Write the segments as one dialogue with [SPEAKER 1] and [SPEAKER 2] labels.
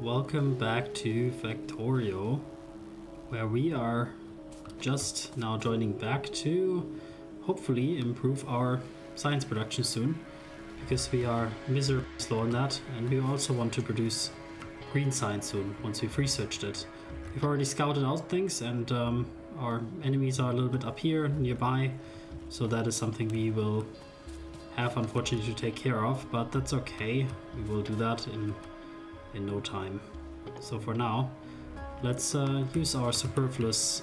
[SPEAKER 1] Welcome back to Factorio, where we are just now joining back to hopefully improve our science production soon, because we are miserably slow on that, and we also want to produce green science soon once we've researched it. We've already scouted out things, and our enemies are a little bit up here nearby, so that is something we will have unfortunately to take care of, but that's okay. We will do that in no time. So for now, let's use our superfluous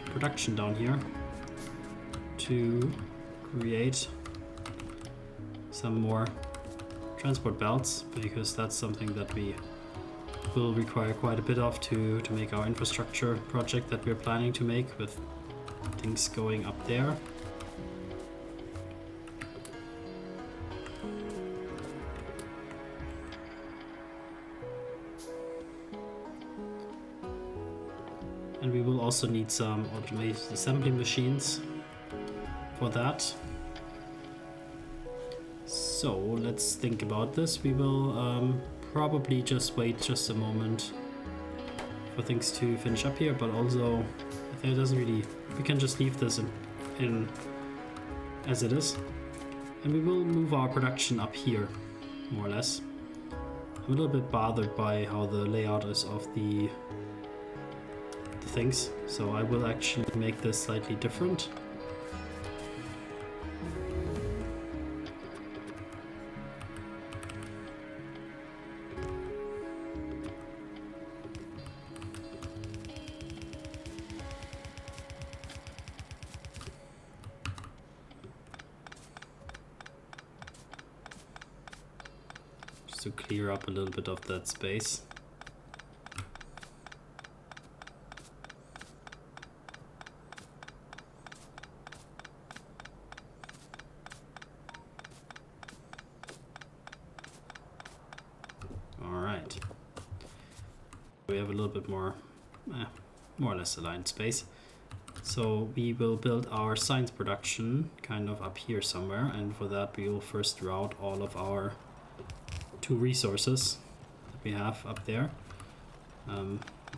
[SPEAKER 1] production down here to create some more transport belts, because that's something that we will require quite a bit of to make our infrastructure project that we're planning to make, with things going up there. And we will also need some automated assembly machines for that. So let's think about this. We will probably just wait just a moment for things to finish up here, but also I think it doesn't really, we can just leave this in as it is, and we will move our production up here more or less. I'm a little bit bothered by how the layout is of the things, so I will actually make this slightly different. Just to clear up a little bit of that space. We have a little bit more or less aligned space. So we will build our science production kind of up here somewhere, and for that we will first route all of our 2 resources that we have up there.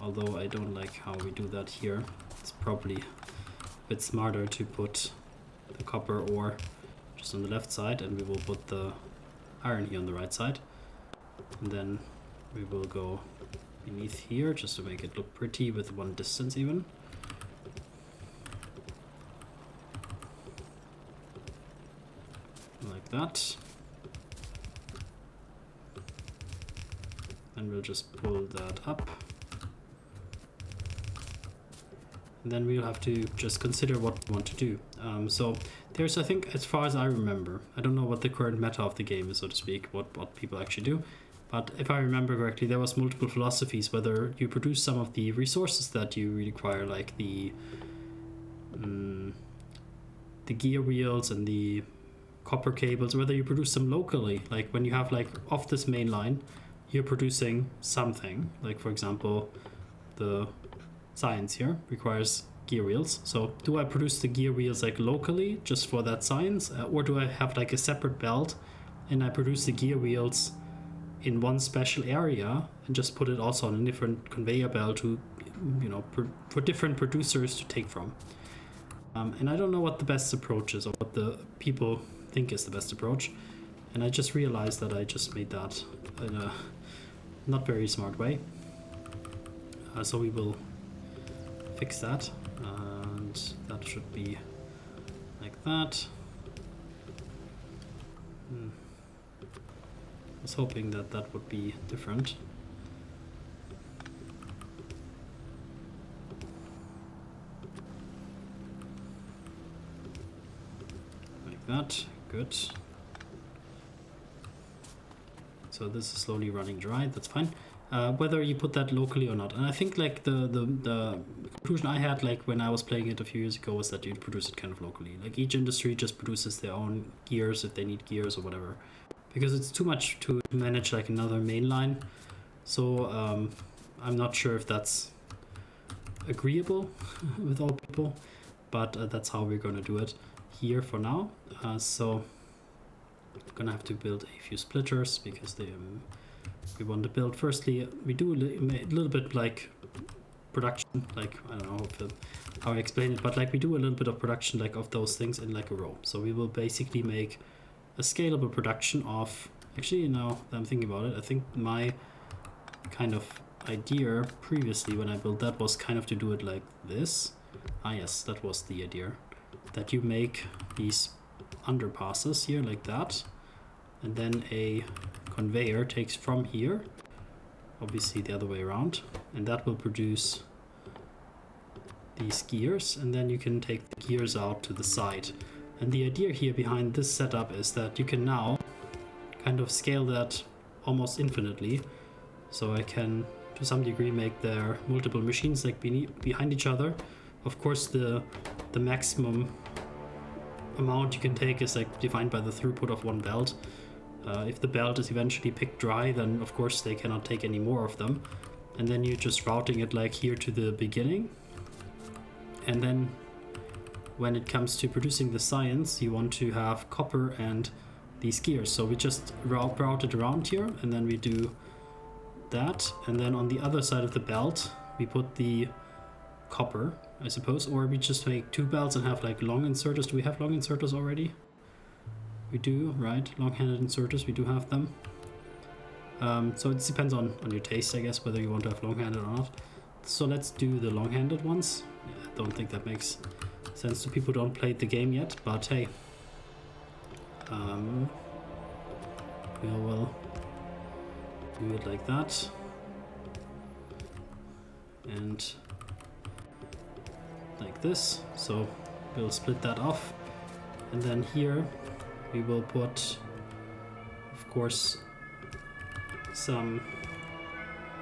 [SPEAKER 1] Although I don't like how we do that here. It's probably a bit smarter to put the copper ore just on the left side, and we will put the iron here on the right side. And then we will go beneath here just to make it look pretty with one distance even. Like that. And we'll just pull that up. And then we'll have to just consider what we want to do. So there's, I think, as far as I remember, I don't know what the current meta of the game is, so to speak, what people actually do. But if I remember correctly, there was multiple philosophies, whether you produce some of the resources that you require, like the gear wheels and the copper cables, whether you produce them locally, like when you have like off this main line, you're producing something, like for example, the science here requires gear wheels. So do I produce the gear wheels like locally just for that science, or do I have like a separate belt and I produce the gear wheels in one special area and just put it also on a different conveyor belt to, for different producers to take from. And I don't know what the best approach is, or what the people think is the best approach. And I just realized that I just made that in a not very smart way. So we will fix that, and that should be like that. I was hoping that that would be different. Like that, good. So this is slowly running dry, that's fine. Whether you put that locally or not. And I think like the conclusion I had like when I was playing it a few years ago was that you produce it kind of locally. Like each industry just produces their own gears if they need gears or whatever. Because it's too much to manage like another main line. So I'm not sure if that's agreeable with all people, but that's how we're going to do it here for now. So I'm gonna have to build a few splitters because the we want to build. Firstly, we do a little bit like production, like I don't know how I explain it, but like we do a little bit of production like of those things in like a row. So we will basically make a scalable production of, actually now that I'm thinking about it, I think my kind of idea previously when I built that was kind of to do it like this. Ah yes, that was the idea, that you make these underpasses here like that, and then a conveyor takes from here, obviously the other way around, and that will produce these gears, and then you can take the gears out to the side. And the idea here behind this setup is that you can now kind of scale that almost infinitely, so I can to some degree make their multiple machines like behind each other. Of course the maximum amount you can take is like defined by the throughput of one belt. If the belt is eventually picked dry, then of course they cannot take any more of them, and then you're just routing it like here to the beginning. And then when it comes to producing the science, you want to have copper and these gears, so we just route it around here, and then we do that, and then on the other side of the belt we put the copper, I suppose, or we just make two belts and have like long inserters. Do we have long inserters already? We do, right? Long-handed inserters, we do have them. So it depends on your taste, I guess, whether you want to have long-handed or not. So let's do the long-handed ones. I don't think that makes sense to people who don't play the game yet, but hey. We will do it like that. And like this. So we'll split that off. And then here we will put, of course, some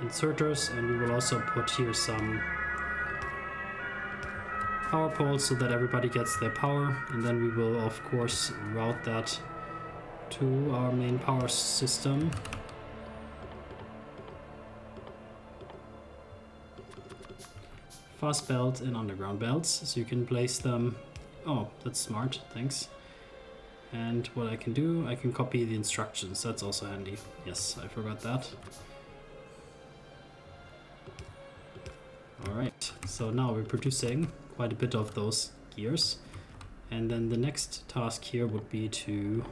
[SPEAKER 1] inserters, and we will also put here some power poles so that everybody gets their power, and then we will of course route that to our main power system. Fast belt and underground belts, so you can place them. Oh, that's smart, thanks. And what I can do, I can copy the instructions, that's also handy. Yes, I forgot that. Alright, so now we're producing quite a bit of those gears. And then the next task here would be to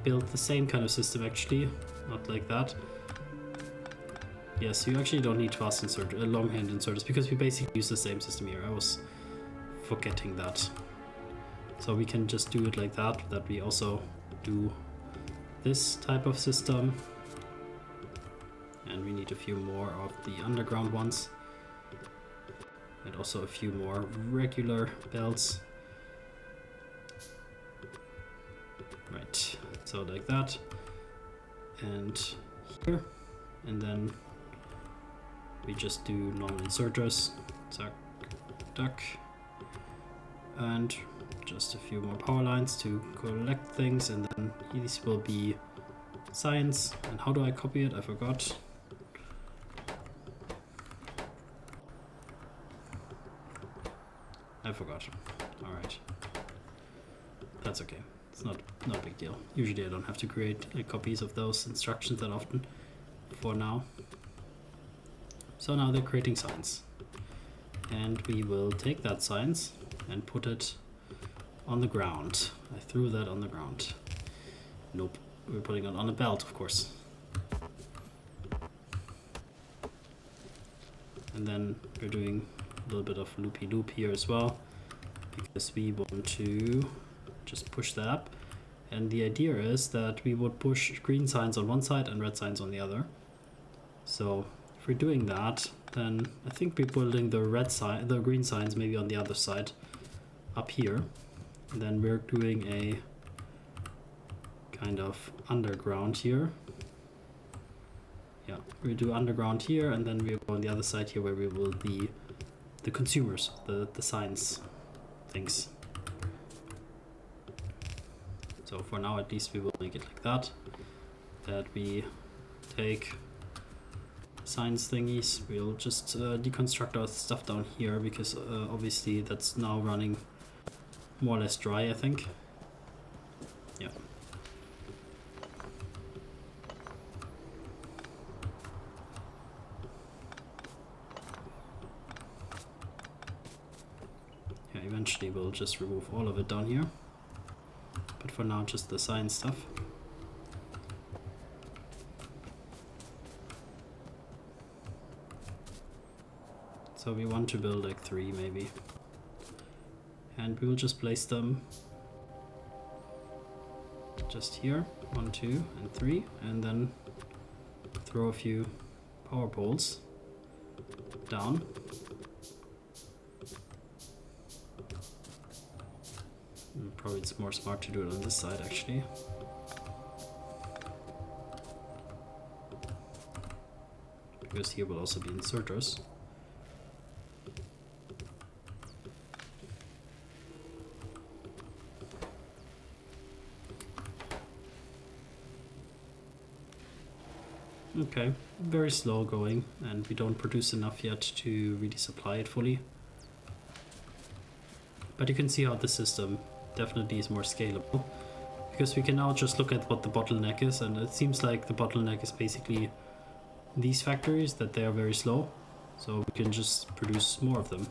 [SPEAKER 1] build the same kind of system, actually, not like that. Yes, you actually don't need fast long-hand inserters, because we basically use the same system here. I was forgetting that. So we can just do it like that, that we also do this type of system. And we need a few more of the underground ones. And also a few more regular belts. Right, so like that. And here. And then we just do normal inserters. Tuck, tuck. And just a few more power lines to collect things, and then these will be science. And how do I copy it? I forgot. Alright. That's okay. It's not a big deal. Usually I don't have to create copies of those instructions that often for now. So now they're creating science. And we will take that science and put it on the ground. I threw that on the ground. Nope, we're putting it on a belt, of course. And then we're doing a little bit of loopy-loop here as well, because we want to just push that up. And the idea is that we would push green signs on one side and red signs on the other. So if we're doing that, then I think we're building the green signs maybe on the other side up here. And then we're doing a kind of underground here. Yeah, we do underground here, and then we go on the other side here where we will be the consumers, the science things. So for now at least we will make it like that. That we take science thingies, we'll just deconstruct our stuff down here, because obviously that's now running more or less dry, I think. Yeah. eventually we'll just remove all of it down here. But for now, just the science stuff. So we want to build like 3 maybe. And we will just place them just here, 1, 2, and 3, and then throw a few power poles down. Probably it's more smart to do it on this side actually. Because here will also be inserters. Okay, very slow going, and we don't produce enough yet to really supply it fully. But you can see how the system definitely is more scalable, because we can now just look at what the bottleneck is, and it seems like the bottleneck is basically these factories, that they are very slow, so we can just produce more of them.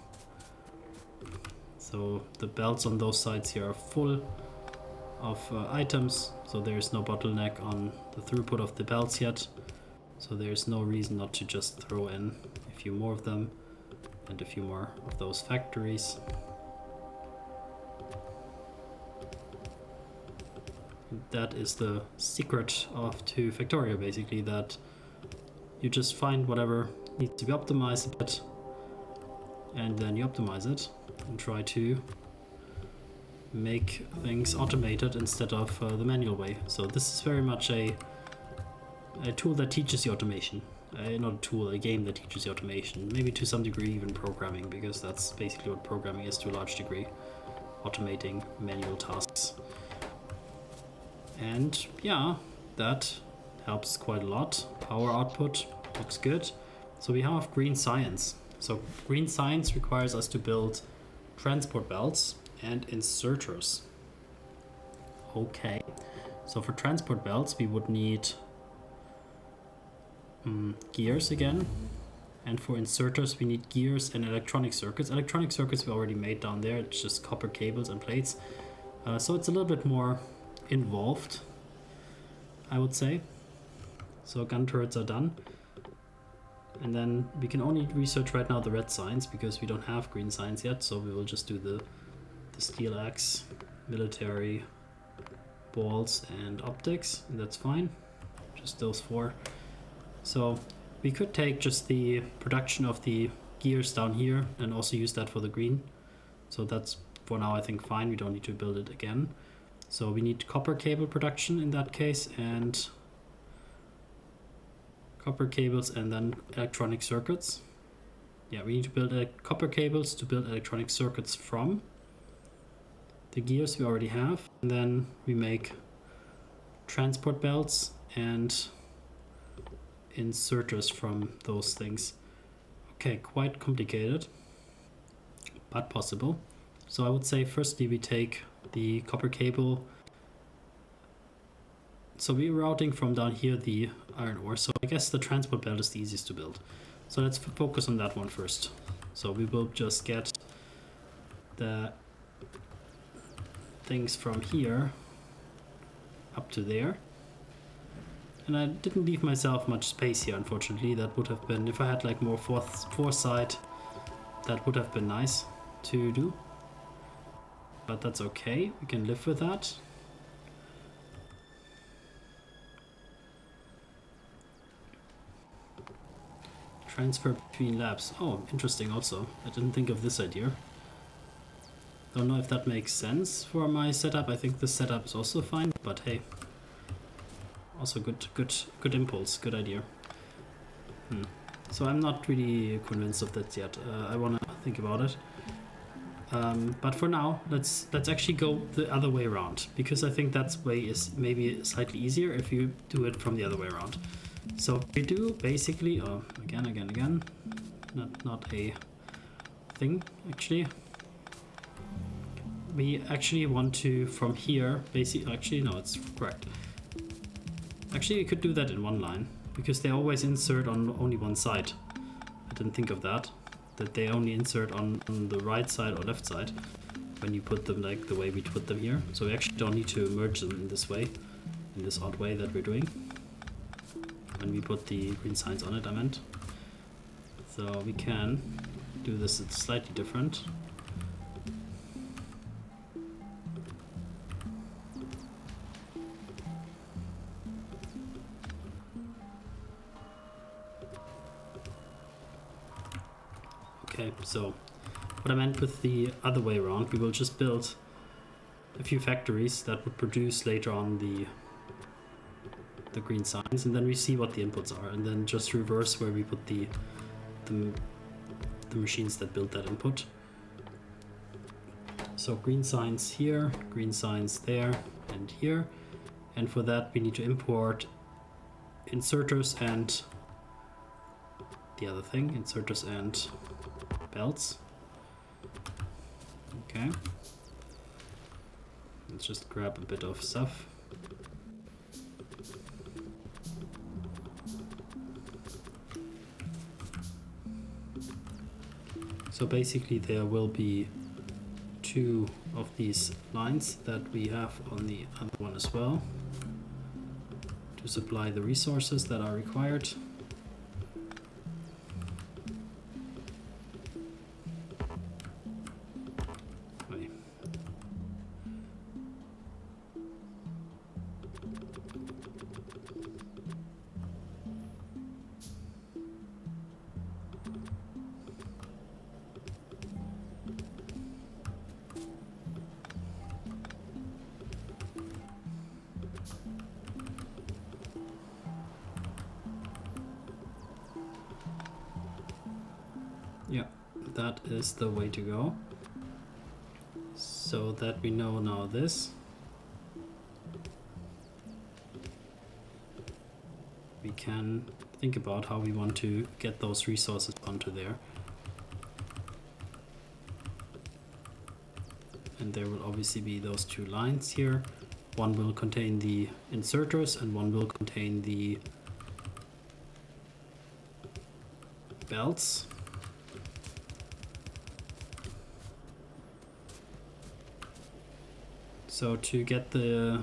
[SPEAKER 1] So the belts on those sides here are full of items, so there is no bottleneck on the throughput of the belts yet. So there's no reason not to just throw in a few more of them and a few more of those factories. That is the secret to Factorio, basically, that you just find whatever needs to be optimized a bit, and then you optimize it and try to make things automated instead of the manual way. So this is very much a tool that teaches you automation. Not a tool, a game that teaches you automation. Maybe to some degree even programming, because that's basically what programming is to a large degree. Automating manual tasks. And yeah, that helps quite a lot. Power output looks good. So we have green science. So green science requires us to build transport belts and inserters. Okay, so for transport belts we would need gears again, and for inserters we need gears and electronic circuits. Electronic circuits we already made down there, it's just copper cables and plates, so it's a little bit more involved, I would say. So gun turrets are done, and then we can only research right now the red science because we don't have green science yet, so we will just do the steel axe, military, balls and optics, and that's fine, just those 4. So we could take just the production of the gears down here and also use that for the green. So that's for now I think fine, we don't need to build it again. So we need copper cable production in that case, and copper cables and then electronic circuits. Yeah, we need to build copper cables to build electronic circuits from. The gears we already have, and then we make transport belts and inserters from those things. Okay, quite complicated, but possible. So I would say firstly we take the copper cable. So we're routing from down here the iron ore, so I guess the transport belt is the easiest to build. So let's focus on that one first. So we will just get the things from here up to there. And I didn't leave myself much space here, unfortunately. That would have been, if I had like more foresight, that would have been nice to do. But that's okay, we can live with that. Transfer between labs. Oh, interesting also. I didn't think of this idea. Don't know if that makes sense for my setup. I think this setup is also fine, but hey. Also good impulse, good idea. So I'm not really convinced of that yet. I want to think about it. But for now, let's actually go the other way around, because I think that way is maybe slightly easier if you do it from the other way around. So we do basically, again, not a thing actually. We actually want to from here actually no, it's correct. Actually, we could do that in one line, because they always insert on only one side. I didn't think of that they only insert on the right side or left side. when you put them like the way we put them here. So we actually don't need to merge them in this way, in this odd way that we're doing. When we put the green signs on it, I meant. So we can do this, it's slightly different. Okay, so what I meant with the other way around, we will just build a few factories that would produce later on the green signs, and then we see what the inputs are, and then just reverse where we put the machines that build that input. So green signs here, green signs there and here, and for that we need to import inserters and the other thing, inserters and belts. Okay, let's just grab a bit of stuff. So basically there will be 2 of these lines that we have on the other one as well to supply the resources that are required. Wait. Yeah, that is the way to go. So that we know now this. We can think about how we want to get those resources onto there. And there will obviously be those 2 lines here. One will contain the inserters and one will contain the belts. So to get the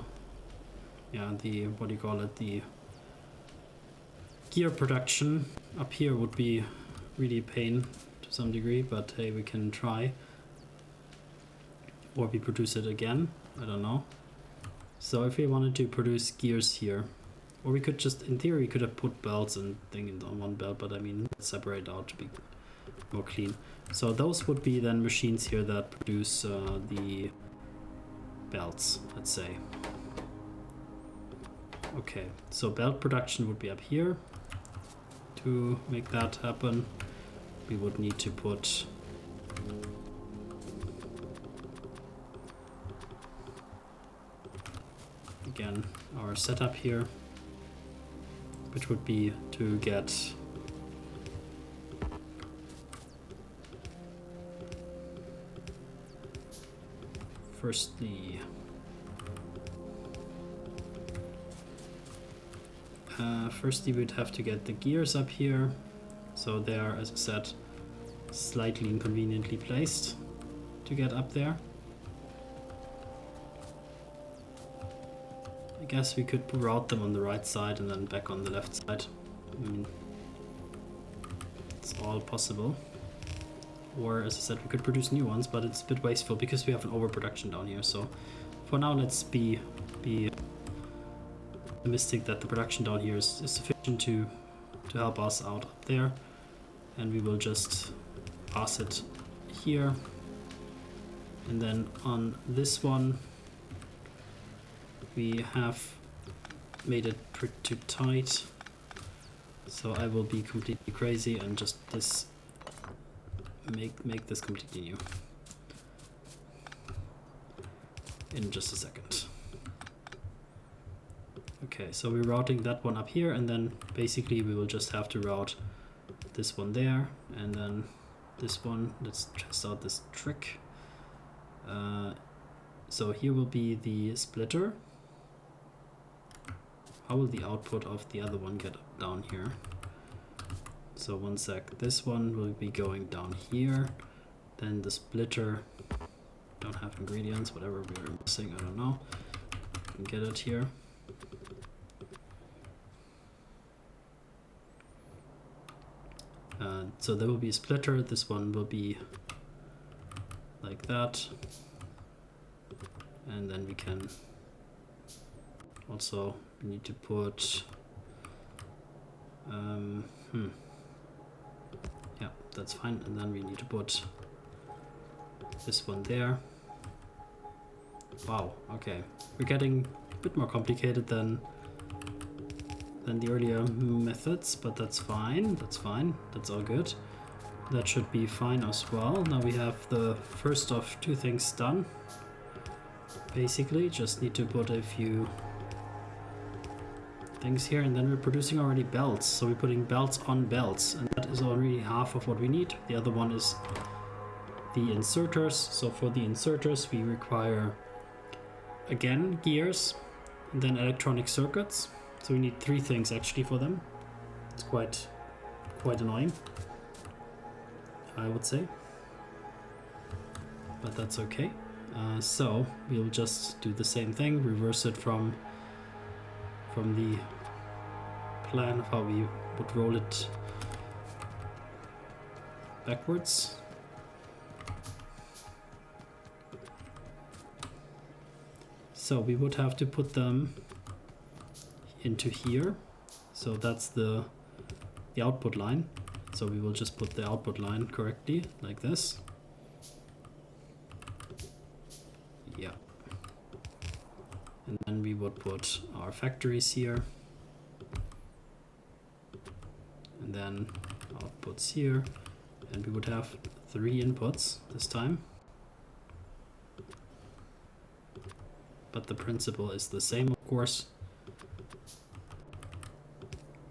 [SPEAKER 1] what do you call it, the gear production up here would be really a pain to some degree, but hey, we can try. Or we produce it again, I don't know. So if we wanted to produce gears here, or we could just, in theory, could have put belts and things on one belt, but I mean, separate out to be more clean. So those would be then machines here that produce the belts, let's say. Okay, so belt production would be up here. To make that happen, we would need to put again our setup here, which would be to get firstly we'd have to get the gears up here, so they are, as I said, slightly inconveniently placed to get up there. I guess we could route them on the right side and then back on the left side. I mean, it's all possible. Or, as I said, we could produce new ones, but it's a bit wasteful because we have an overproduction down here. So for now, let's be optimistic that the production down here is sufficient to help us out up there. And we will just pass it here. And then on this one, we have made it pretty tight. So I will be completely crazy and just make this completely new in just a second. Okay, so we're routing that one up here, and then basically we will just have to route this one there, and then this one. Let's test out this trick. So here will be the splitter. How will the output of the other one get down here? So one sec, this one will be going down here, then the splitter don't have ingredients, whatever we're missing, I don't know. We can get it here. So there will be a splitter. This one will be like that. And then we can also need to put yeah, that's fine. And then we need to put this one there. Wow, okay. We're getting a bit more complicated than the earlier methods, but that's fine. That's fine. That's all good. That should be fine as well. Now we have the first of two things done. Basically, just need to put a few things here, and then we're producing already belts. So we're putting belts on belts, and that is already half of what we need. The other one is the inserters. So for the inserters, we require again gears, and then electronic circuits. So we need three things actually for them. It's quite annoying, I would say, but that's okay. So we'll just do the same thing, reverse it from the plan of how we would roll it backwards. So we would have to put them into here. So that's the output line. So we will just put the output line correctly like this. Yeah. And then we would put our factories here. And then outputs here. And we would have 3 inputs this time. But the principle is the same, of course.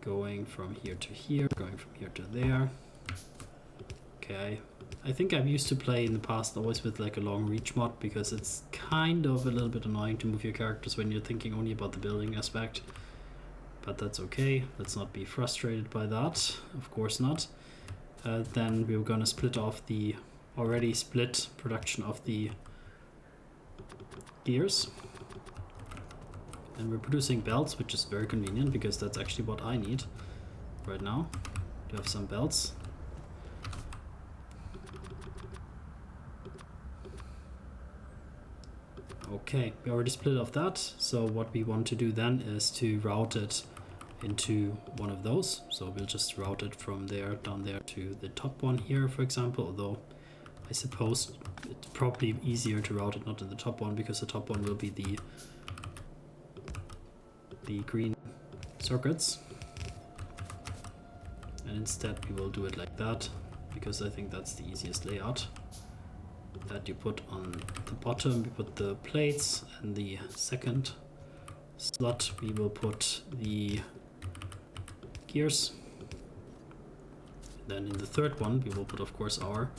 [SPEAKER 1] Going from here to here, going from here to there. Okay, I think I've used to play in the past always with like a long reach mod, because it's kind of a little bit annoying to move your characters when you're thinking only about the building aspect. But that's okay, let's not be frustrated by that, of course not. Then we're gonna split off the already split production of the gears. And we're producing belts, which is very convenient because that's actually what I need right now, to have some belts. Okay, we already split off that. So what we want to do then is to route it into one of those. So we'll just route it from there down there to the top one here, for example, although I suppose it's probably easier to route it not to the top one, because the top one will be the green circuits, and instead we will do it like that, because I think that's the easiest layout. That you put on the bottom, we put the plates, and the second slot we will put the gears. Then in the third one we will put, of course, our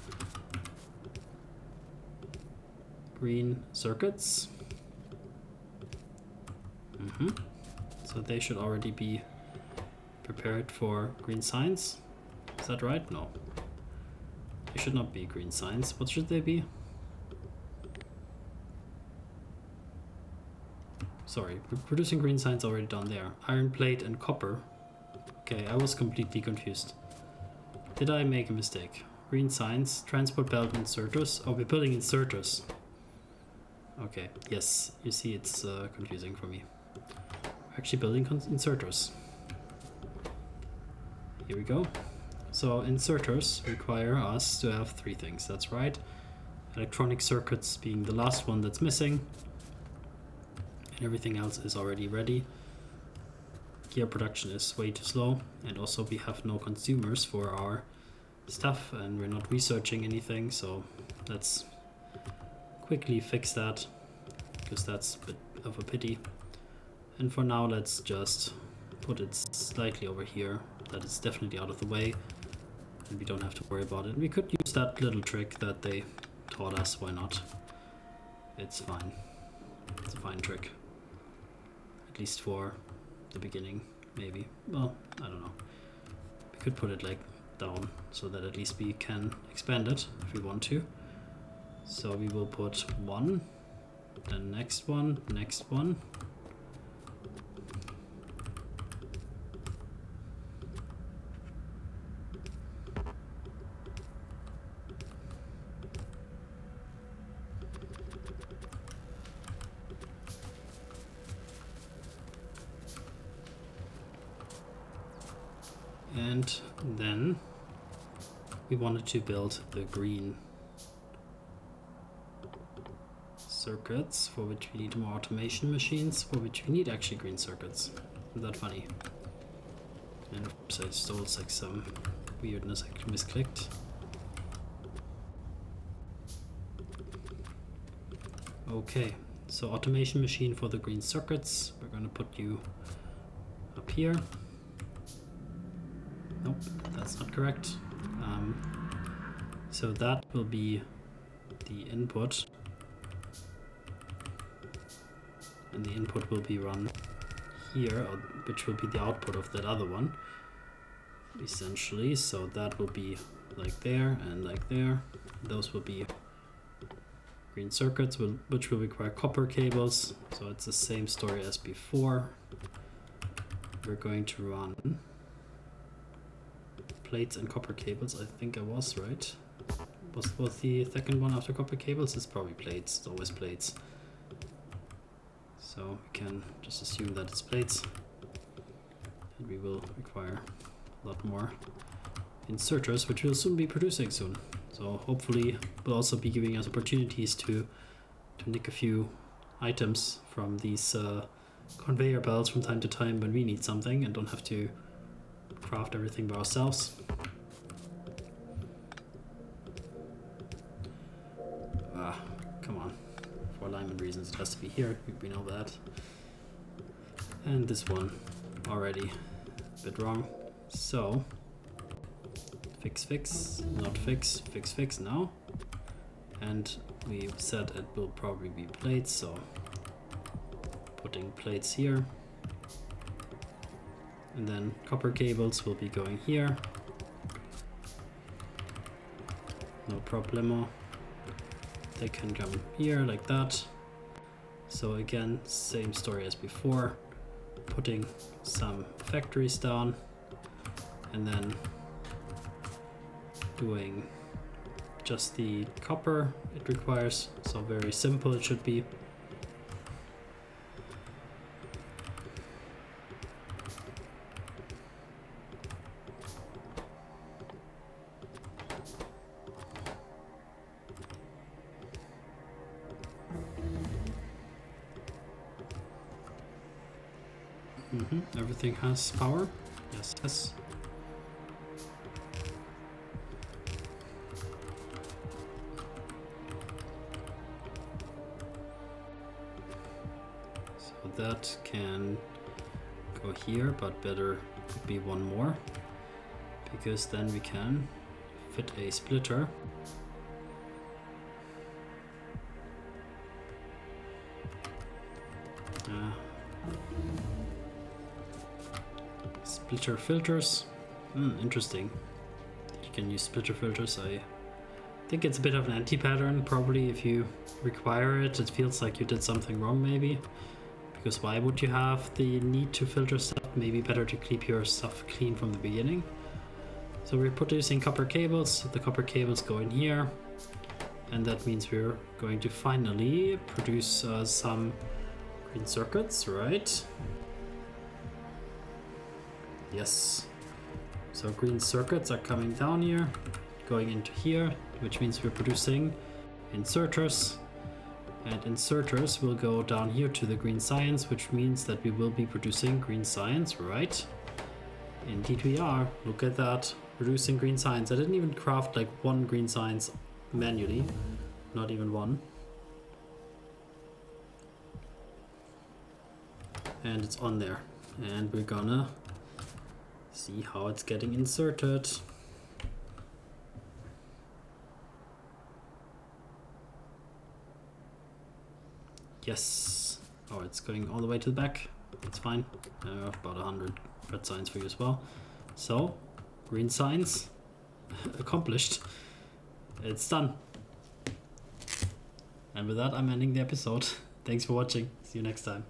[SPEAKER 1] green circuits. So they should already be prepared for green signs. Is that right? No. They should not be green signs. What should they be? Sorry, we're producing green signs already down there. Iron plate and copper. Okay, I was completely confused. Did I make a mistake? Green signs, transport belt inserters. Oh, we're building inserters. Okay, yes, you see it's confusing for me. Actually building inserters. Here we go. So inserters require us to have 3 things, that's right. Electronic circuits being the last one that's missing. And everything else is already ready. Gear production is way too slow, and also we have no consumers for our stuff, and we're not researching anything, so let's quickly fix that, because that's a bit of a pity. And for now, let's just put it slightly over here, that it's definitely out of the way, and we don't have to worry about it. We could use that little trick that they taught us, why not? It's fine. It's a fine trick. At least for the beginning, maybe. Well, I don't know. We could put it like down, so that at least we can expand it if we want to. So we will put one, then next one, next one. And then we wanted to build the green circuits, for which we need more automation machines, for which we need actually green circuits. Isn't that funny? And oops, I stole like some weirdness, I misclicked. Okay, so automation machine for the green circuits. We're gonna put you up here. Nope, that's not correct. So that will be the input, and the input will be run here, which will be the output of that other one, essentially. So that will be like there and like there. Those will be green circuits, which will require copper cables. So it's the same story as before. We're going to run plates and copper cables. I think I was right. Was the second one after copper cables? It's probably plates. It's always plates. So we can just assume that it's plates. And we will require a lot more inserters, which we'll soon be producing soon. So hopefully will also be giving us opportunities to nick a few items from these conveyor belts from time to time when we need something and don't have to craft everything by ourselves. Come on. For alignment reasons it has to be here, we know that. And this one already a bit wrong. So fix, not fix, no. And we said it will probably be plates, so putting plates here. And then copper cables will be going here. No problemo. They can come here like that. So again, same story as before. Putting some factories down and then doing just the copper it requires. So very simple it should be. Everything has power. Yes. So that can go here, but better be one more, because then we can fit a splitter. Splitter filters. Interesting. You can use splitter filters. I think it's a bit of an anti-pattern. Probably if you require it, it feels like you did something wrong maybe. Because why would you have the need to filter stuff? Maybe better to keep your stuff clean from the beginning. So we're producing copper cables. The copper cables go in here. And that means we're going to finally produce some green circuits, right? Yes. So green circuits are coming down here, going into here, which means we're producing inserters. And inserters will go down here to the green science, which means that we will be producing green science, right? Indeed we are. Look at that. Producing green science. I didn't even craft like one green science manually. Not even one. And it's on there. And we're gonna see how it's getting inserted. Yes. Oh, it's going all the way to the back. That's fine. I have about 100 red signs for you as well. So, green signs accomplished. It's done. And with that, I'm ending the episode. Thanks for watching. See you next time.